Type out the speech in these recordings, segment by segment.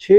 6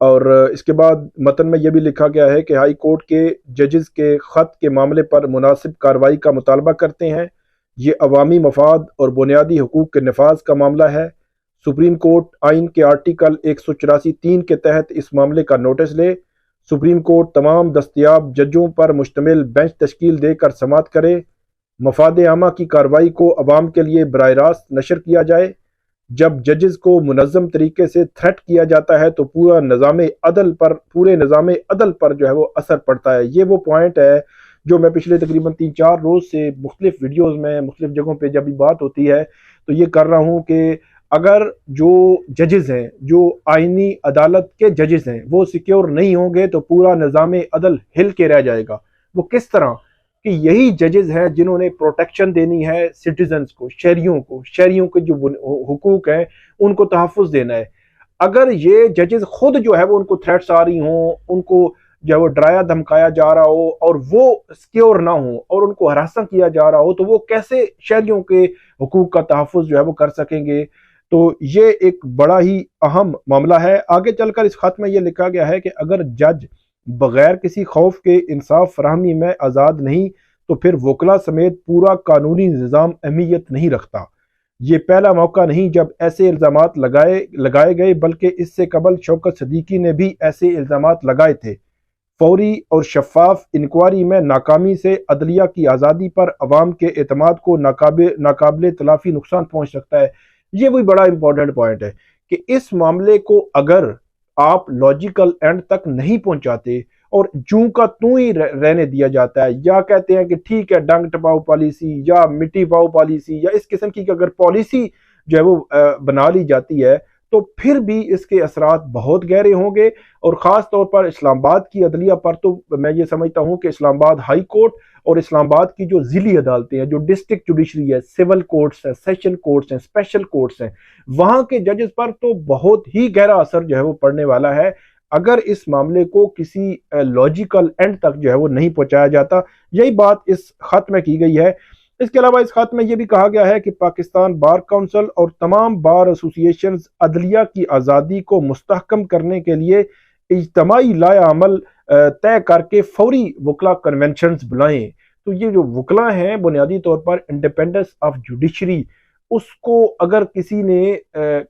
اور اس کے بعد متن میں یہ بھی لکھا گیا ہے کہ ہائی کورٹ کے ججز کے خط کے معاملے پر مناسب کارروائی کا مطالبہ کرتے ہیں، یہ عوامی مفاد اور بنیادی حقوق کے نفاذ کا معاملہ ہے۔ سپریم کورٹ آئین کے آرٹیکل 184(3) کے تحت اس معاملے کا نوٹس لے۔ سپریم کورٹ تمام دستیاب ججوں پر مشتمل بینچ تشکیل دے کر سماعت کرے۔ مفاد عامہ کی کارروائی کو عوام کے لیے براہ راست نشر کیا جائے۔ جب ججز کو منظم طریقے سے تھریٹ کیا جاتا ہے تو پورے نظام عدل پر جو ہے وہ اثر پڑتا ہے۔ یہ وہ پوائنٹ ہے جو میں پچھلے تقریباً 3-4 روز سے مختلف ویڈیوز میں مختلف جگہوں پہ جب بھی بات ہوتی ہے تو یہ کر رہا ہوں کہ اگر جو ججز ہیں، جو آئینی عدالت کے ججز ہیں، وہ سیکیور نہیں ہوں گے تو پورا نظام عدل ہل کے رہ جائے گا۔ وہ کس طرح کہ یہی ججز ہیں جنہوں نے پروٹیکشن دینی ہے سٹیزنز کو، شہریوں کے جو حقوق ہیں ان کو تحفظ دینا ہے۔ اگر یہ ججز خود جو ہے وہ ان کو تھریٹس آ رہی ہوں، ان کو جو ہے وہ ڈرایا دھمکایا جا رہا ہو اور وہ سیکیور نہ ہوں اور ان کو ہراساں کیا جا رہا ہو تو وہ کیسے شہریوں کے حقوق کا تحفظ جو ہے وہ کر سکیں گے؟ تو یہ ایک بڑا ہی اہم معاملہ ہے۔ آگے چل کر اس خط میں یہ لکھا گیا ہے کہ اگر جج بغیر کسی خوف کے انصاف فراہمی میں آزاد نہیں تو پھر وکلا سمیت پورا قانونی نظام اہمیت نہیں رکھتا۔ یہ پہلا موقع نہیں جب ایسے الزامات لگائے گئے، بلکہ اس سے قبل شوکت صدیقی نے بھی ایسے الزامات لگائے تھے۔ فوری اور شفاف انکوائری میں ناکامی سے عدلیہ کی آزادی پر عوام کے اعتماد کو ناقابل تلافی نقصان پہنچ سکتا ہے۔ یہ بھی بڑا امپورٹنٹ پوائنٹ ہے کہ اس معاملے کو اگر آپ لاجیکل اینڈ تک نہیں پہنچاتے اور جوں کا توں ہی رہنے دیا جاتا ہے، یا کہتے ہیں کہ ٹھیک ہے ڈنگ ٹپاؤ پالیسی یا مٹی پاؤ پالیسی یا اس قسم کی اگر پالیسی جو ہے وہ بنا لی جاتی ہے تو پھر بھی اس کے اثرات بہت گہرے ہوں گے۔ اور خاص طور پر اسلام آباد کی عدلیہ پر تو میں یہ سمجھتا ہوں کہ اسلام آباد ہائی کورٹ اور اسلام آباد کی جو ضلعی عدالتیں ہیں، جو ڈسٹرکٹ جوڈیشری ہے، سول کورٹس ہیں، سیشن کورٹس ہیں، اسپیشل کورٹس ہیں، وہاں کے ججز پر تو بہت ہی گہرا اثر جو ہے وہ پڑنے والا ہے اگر اس معاملے کو کسی لاجیکل اینڈ تک جو ہے وہ نہیں پہنچایا جاتا۔ یہی بات اس خط میں کی گئی ہے۔ اس کے علاوہ اس خط میں یہ بھی کہا گیا ہے کہ پاکستان بار کونسل اور تمام بار ایسوسییشنز عدلیہ کی آزادی کو مستحکم کرنے کے لیے اجتماعی لائحہ عمل طے کر کے فوری وکلا کنونشنز بلائیں۔ تو یہ جو وکلا ہیں بنیادی طور پر انڈیپینڈنس آف جوڈیشری، اس کو اگر کسی نے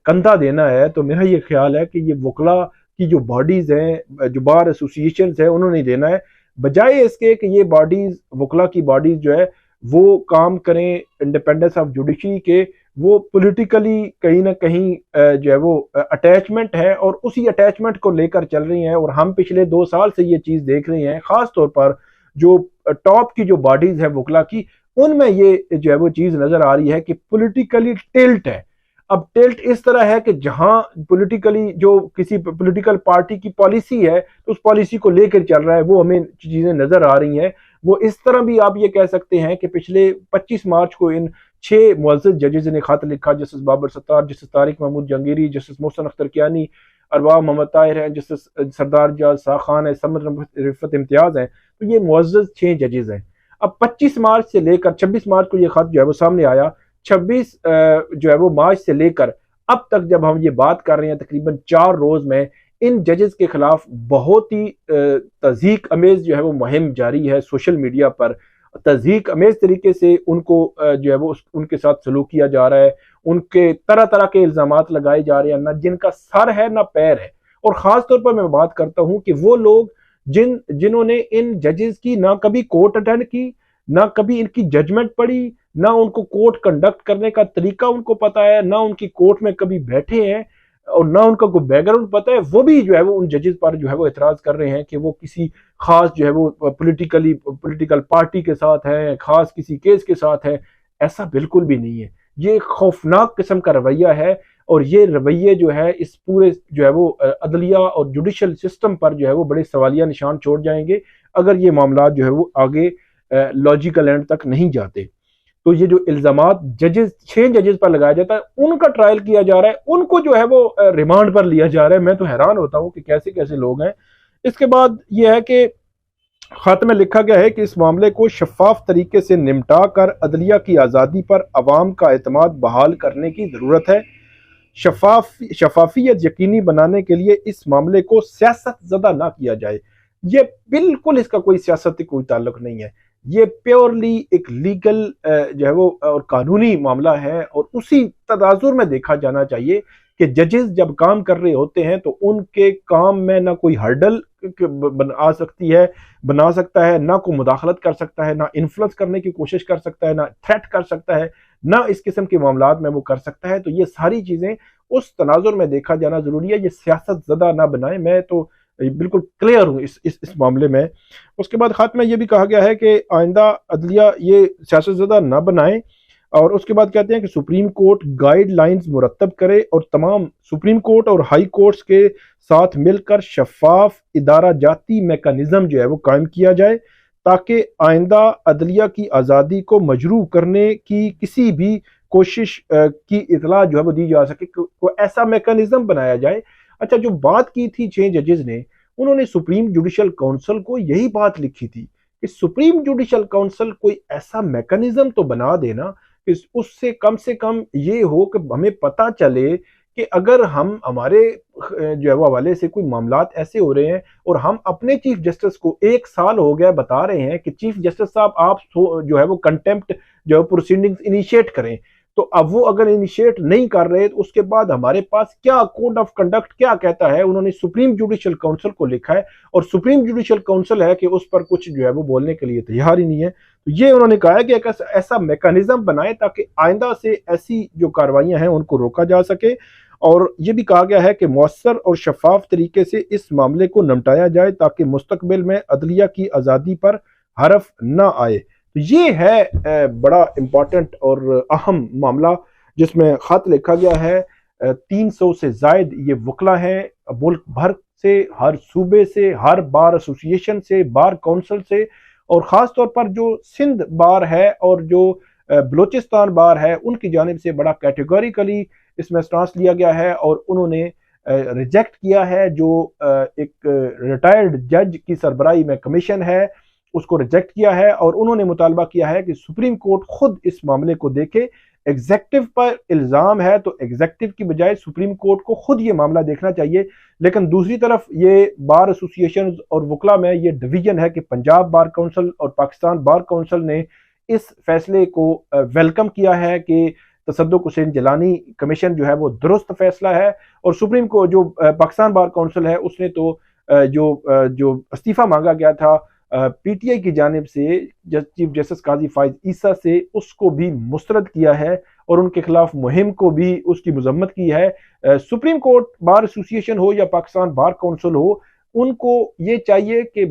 کندھا دینا ہے تو میرا یہ خیال ہے کہ یہ وکلا کی جو باڈیز ہیں، جو بار ایسوسییشنز ہیں، انہوں نے دینا ہے، بجائے اس کے کہ یہ باڈیز، وکلا کی باڈیز جو ہے وہ کام کریں انڈیپینڈنس آف جوڈیشری کے، وہ پولیٹیکلی کہیں نہ کہیں جو ہے وہ اٹیچمنٹ ہے اور اسی اٹیچمنٹ کو لے کر چل رہی ہیں۔ اور ہم پچھلے 2 سال سے یہ چیز دیکھ رہے ہیں، خاص طور پر جو ٹاپ کی جو باڈیز ہیں وکلا کی، ان میں یہ جو ہے وہ چیز نظر آ رہی ہے کہ پولیٹیکلی ٹلٹ ہے۔ اب ٹلٹ اس طرح ہے کہ جہاں پولیٹیکلی جو کسی پولیٹیکل پارٹی کی پالیسی ہے تو اس پالیسی کو لے کر چل رہا ہے، وہ ہمیں چیزیں نظر آ رہی ہیں۔ وہ اس طرح بھی آپ یہ کہہ سکتے ہیں کہ پچھلے 25 مارچ کو ان 6 معزز ججز نے خط لکھا، جسٹس بابر ستار، جسٹس طارق محمود جہانگیری، جسٹس محسن اختر کیانی، ارباب محمد طاہر ہیں، جسٹس سردار جاز ساہ خان ہیں، سمر رفت امتیاز ہیں۔ تو یہ معزز 6 ججز ہیں۔ اب 25 مارچ سے لے کر 26 مارچ کو یہ خط جو ہے وہ سامنے آیا، 26 جو ہے وہ مارچ سے لے کر اب تک جب ہم یہ بات کر رہے ہیں تقریباً 4 روز میں ان ججز کے خلاف بہت ہی تضحیک امیز جو ہے وہ مہم جاری ہے سوشل میڈیا پر۔ تضحیک امیز طریقے سے ان کو جو ہے وہ ان کے ساتھ سلوک کیا جا رہا ہے، ان کے طرح طرح کے الزامات لگائے جا رہے ہیں، نہ جن کا سر ہے نہ پیر ہے۔ اور خاص طور پر میں بات کرتا ہوں کہ وہ لوگ جنہوں نے ان ججز کی نہ کبھی کورٹ اٹینڈ کی، نہ کبھی ان کی ججمنٹ پڑھی، نہ ان کو کورٹ کنڈکٹ کرنے کا طریقہ ان کو پتا ہے، نہ ان کی کورٹ میں کبھی بیٹھے ہیں اور نہ ان کا کوئی بیک گراؤنڈ پتہ ہے، وہ بھی جو ہے وہ ان ججز پر جو ہے وہ اعتراض کر رہے ہیں کہ وہ کسی خاص جو ہے وہ پولیٹیکل پارٹی کے ساتھ ہیں، خاص کسی کیس کے ساتھ ہیں۔ ایسا بالکل بھی نہیں ہے۔ یہ ایک خوفناک قسم کا رویہ ہے اور یہ رویے جو ہے اس پورے جو ہے وہ عدلیہ اور جوڈیشل سسٹم پر جو ہے وہ بڑے سوالیہ نشان چھوڑ جائیں گے اگر یہ معاملات جو ہے وہ آگے لاجیکل اینڈ تک نہیں جاتے۔ تو یہ جو الزامات 6 ججز پر لگایا جاتا ہے، ان کا ٹرائل کیا جا رہا ہے، ان کو جو ہے وہ ریمانڈ پر لیا جا رہا ہے۔ میں تو حیران ہوتا ہوں کہ کیسے کیسے لوگ ہیں۔ اس کے بعد یہ ہے کہ خط میں لکھا گیا ہے کہ اس معاملے کو شفاف طریقے سے نمٹا کر عدلیہ کی آزادی پر عوام کا اعتماد بحال کرنے کی ضرورت ہے۔ شفافیت یقینی بنانے کے لیے اس معاملے کو سیاست زدہ نہ کیا جائے۔ یہ بالکل اس کا کوئی سیاست کوئی تعلق نہیں ہے، یہ پیورلی ایک لیگل جو ہے وہ اور قانونی معاملہ ہے، اور اسی تناظر میں دیکھا جانا چاہیے کہ ججز جب کام کر رہے ہوتے ہیں تو ان کے کام میں نہ کوئی ہرڈل بنا سکتا ہے، نہ کوئی مداخلت کر سکتا ہے، نہ انفلوئنس کرنے کی کوشش کر سکتا ہے، نہ تھریٹ کر سکتا ہے، نہ اس قسم کے معاملات میں وہ کر سکتا ہے۔ تو یہ ساری چیزیں اس تناظر میں دیکھا جانا ضروری ہے، یہ سیاست زدہ نہ بنائیں، میں تو بالکل کلیئر ہوں اس معاملے میں۔ اس کے بعد خط میں یہ بھی کہا گیا ہے کہ آئندہ عدلیہ یہ سیاست زدہ نہ بنائیں، اور اس کے بعد کہتے ہیں کہ سپریم کورٹ گائیڈ لائنز مرتب کرے اور تمام سپریم کورٹ اور ہائی کورٹس کے ساتھ مل کر شفاف ادارہ جاتی میکانزم جو ہے وہ قائم کیا جائے، تاکہ آئندہ عدلیہ کی آزادی کو مجروح کرنے کی کسی بھی کوشش کی اطلاع جو ہے وہ دی جا سکے، کوئی ایسا میکانزم بنایا جائے۔ اچھا، جو بات کی تھی 6 ججز نے، انہوں نے سپریم جوڈیشل کونسل کو یہی بات لکھی تھی کہ سپریم جوڈیشل کونسل کوئی ایسا میکانزم تو بنا دینا کہ اس سے کم یہ ہو کہ ہمیں پتہ چلے کہ اگر ہمارے جو ہے وہ حوالے سے کوئی معاملات ایسے ہو رہے ہیں اور ہم اپنے چیف جسٹس کو 1 سال ہو گیا بتا رہے ہیں کہ چیف جسٹس صاحب آپ جو ہے وہ کنٹیمپٹ جو ہے پروسیڈنگز انیشیٹ کریں، تو اب وہ اگر انیشیٹ نہیں کر رہے تو اس کے بعد ہمارے پاس کیا کوڈ آف کنڈکٹ کیا کہتا ہے؟ انہوں نے سپریم جوڈیشل کونسل کو لکھا ہے، اور سپریم جوڈیشل کونسل ہے کہ اس پر کچھ جو ہے وہ بولنے کے لیے تیار ہی نہیں ہے۔ تو یہ انہوں نے کہا ہے کہ ایک ایسا میکانزم بنائے تاکہ آئندہ سے ایسی جو کاروائیاں ہیں ان کو روکا جا سکے، اور یہ بھی کہا گیا ہے کہ مؤثر اور شفاف طریقے سے اس معاملے کو نمٹایا جائے تاکہ مستقبل میں عدلیہ کی آزادی پر حرف نہ آئے۔ یہ ہے بڑا امپورٹنٹ اور اہم معاملہ جس میں خط لکھا گیا ہے۔ 300 سے زائد یہ وکلا ہیں ملک بھر سے، ہر صوبے سے، ہر بار ایسوسی ایشن سے، بار کونسل سے، اور خاص طور پر جو سندھ بار ہے اور جو بلوچستان بار ہے ان کی جانب سے بڑا کیٹیگوریکلی اس میں سٹانس لیا گیا ہے، اور انہوں نے ریجیکٹ کیا ہے جو ایک ریٹائرڈ جج کی سربراہی میں کمیشن ہے اس کو ریجیکٹ کیا ہے، اور انہوں نے مطالبہ کیا ہے کہ سپریم کورٹ خود اس معاملے کو دیکھے۔ ایگزیکٹو پر الزام ہے تو ایگزیکٹو کی بجائے سپریم کورٹ کو خود یہ معاملہ دیکھنا چاہیے، لیکن دوسری طرف یہ بار ایسوسی ایشن اور وکلا میں یہ ڈویژن ہے کہ پنجاب بار کونسل اور پاکستان بار کونسل نے اس فیصلے کو ویلکم کیا ہے کہ تصدق حسین جیلانی کمیشن جو ہے وہ درست فیصلہ ہے، اور سپریم کو جو پاکستان بار کونسل ہے اس نے تو جو استعفیٰ مانگا گیا تھا پی ٹی آئی کی جانب سے چیف جسٹس قاضی فائز عیسیٰ سے، اس کو بھی مسترد کیا ہے اور ان کے خلاف مہم کو بھی اس کی مذمت کی ہے۔ سپریم کورٹ بار ایسوسی ایشن ہو یا پاکستان بار کونسل ہو، ان کو یہ چاہیے کہ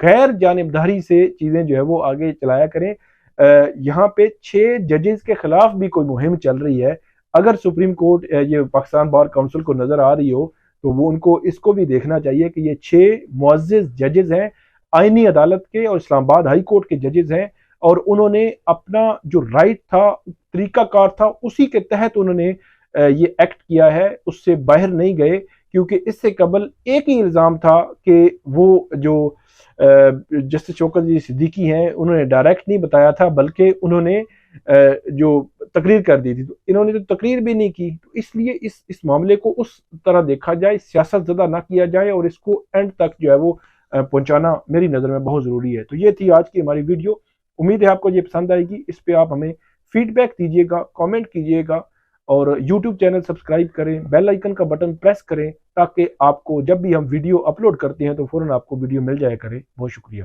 غیر جانبداری سے چیزیں جو ہے وہ آگے چلایا کریں۔ یہاں پہ 6 ججز کے خلاف بھی کوئی مہم چل رہی ہے، اگر سپریم کورٹ یہ پاکستان بار کونسل کو نظر آ رہی ہو تو وہ ان کو اس کو بھی دیکھنا چاہیے کہ یہ 6 معزز ججز ہیں، آئینی عدالت کے اور اسلام آباد ہائی کورٹ کے ججز ہیں، اور انہوں نے اپنا جو رائٹ تھا، طریقہ کار تھا، اسی کے تحت انہوں نے یہ ایکٹ کیا ہے، اس سے باہر نہیں گئے، کیونکہ اس سے قبل ایک ہی الزام تھا کہ وہ جو جسٹس شوکت جی صدیقی ہیں انہوں نے ڈائریکٹ نہیں بتایا تھا، بلکہ انہوں نے جو تقریر کر دی تھی، تو انہوں نے تو تقریر بھی نہیں کی، تو اس لیے اس معاملے کو اس طرح دیکھا جائے، سیاست زدہ نہ کیا جائے، اور اس کو اینڈ تک جو ہے وہ پہنچانا میری نظر میں بہت ضروری ہے۔ تو یہ تھی آج کی ہماری ویڈیو، امید ہے آپ کو یہ پسند آئے گی۔ اس پہ آپ ہمیں فیڈ بیک دیجیے گا، کامنٹ کیجیے گا، اور یوٹیوب چینل سبسکرائب کریں، بیل آئیکن کا بٹن پریس کریں تاکہ آپ کو جب بھی ہم ویڈیو اپلوڈ کرتے ہیں تو فوراً آپ کو ویڈیو مل جایا کرے۔ بہت شکریہ۔